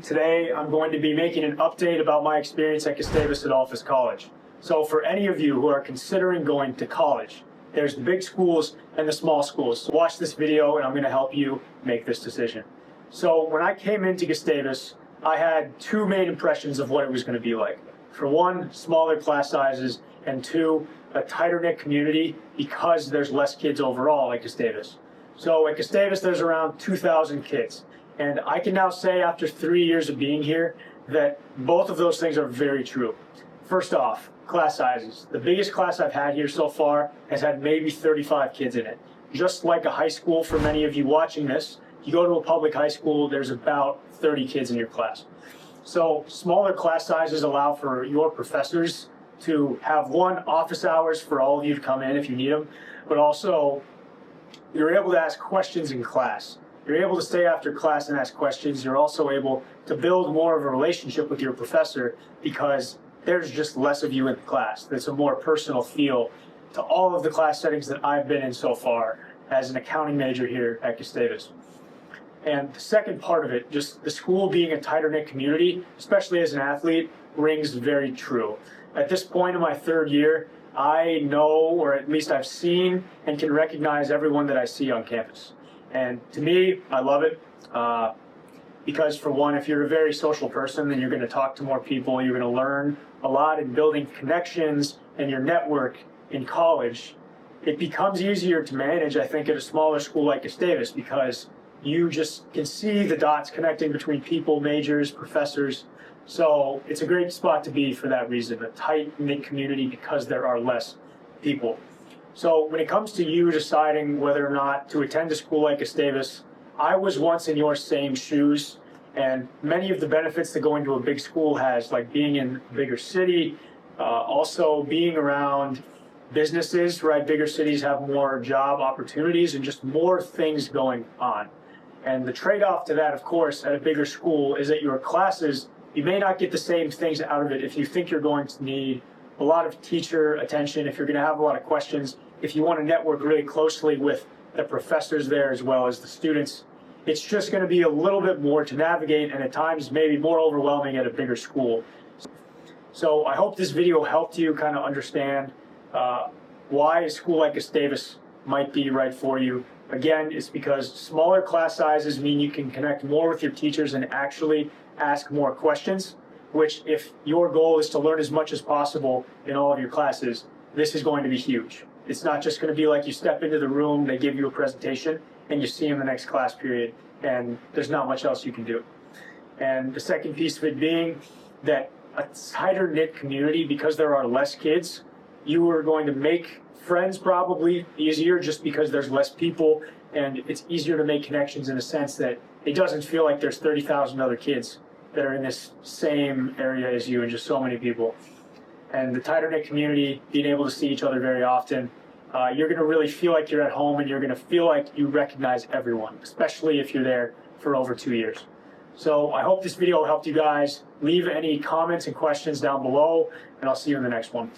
Today, I'm going to be making an update about my experience at Gustavus Adolphus College. So for any of you who are considering going to college, there's the big schools and the small schools. So watch this video and I'm going to help you make this decision. So when I came into Gustavus, I had two main impressions of what it was going to be like. For one, smaller class sizes, and two, a tighter knit community because there's less kids overall at Gustavus. So at Gustavus, there's around 2,000 kids. And I can now say after 3 years of being here that both of those things are very true. First off, class sizes. The biggest class I've had here so far has had maybe 35 kids in it. Just like a high school for many of you watching this, you go to a public high school, there's about 30 kids in your class. So smaller class sizes allow for your professors to have office hours for all of you to come in if you need them, but also you're able to ask questions in class. You're able to stay after class and ask questions. You're also able to build more of a relationship with your professor because there's just less of you in the class. There's a more personal feel to all of the class settings that I've been in so far as an accounting major here at Gustavus. And the second part of it, just the school being a tighter knit community, especially as an athlete, rings very true. At this point in my third year, I know, or at least I've seen and can recognize everyone that I see on campus. And to me, I love it because for one, if you're a very social person, then you're going to talk to more people. You're going to learn a lot in building connections and your network in college. It becomes easier to manage, I think, at a smaller school like Gustavus because you just can see the dots connecting between people, majors, professors. So it's a great spot to be for that reason, a tight-knit community because there are less people. So when it comes to you deciding whether or not to attend a school like Gustavus, I was once in your same shoes, and many of the benefits that going to a big school has, like being in a bigger city, also being around businesses, right? Bigger cities have more job opportunities and just more things going on. And the trade-off to that, of course, at a bigger school is that your classes, you may not get the same things out of it if you think you're going to need a lot of teacher attention, if you're going to have a lot of questions, if you want to network really closely with the professors there as well as the students. It's just going to be a little bit more to navigate and at times maybe more overwhelming at a bigger school. So I hope this video helped you kind of understand why a school like Gustavus might be right for you. Again, it's because smaller class sizes mean you can connect more with your teachers and actually ask more questions, which if your goal is to learn as much as possible in all of your classes, this is going to be huge. It's not just going to be like you step into the room, they give you a presentation, and you see in the next class period, and there's not much else you can do. And the second piece of it being that a tighter knit community, because there are less kids, you are going to make friends probably easier just because there's less people, and it's easier to make connections in a sense that it doesn't feel like there's 30,000 other kids that are in this same area as you and just so many people. And the tighter knit community, being able to see each other very often, you're going to really feel like you're at home and you're going to feel like you recognize everyone, especially if you're there for over 2 years. So I hope this video helped you guys. Leave any comments and questions down below, and I'll see you in the next one.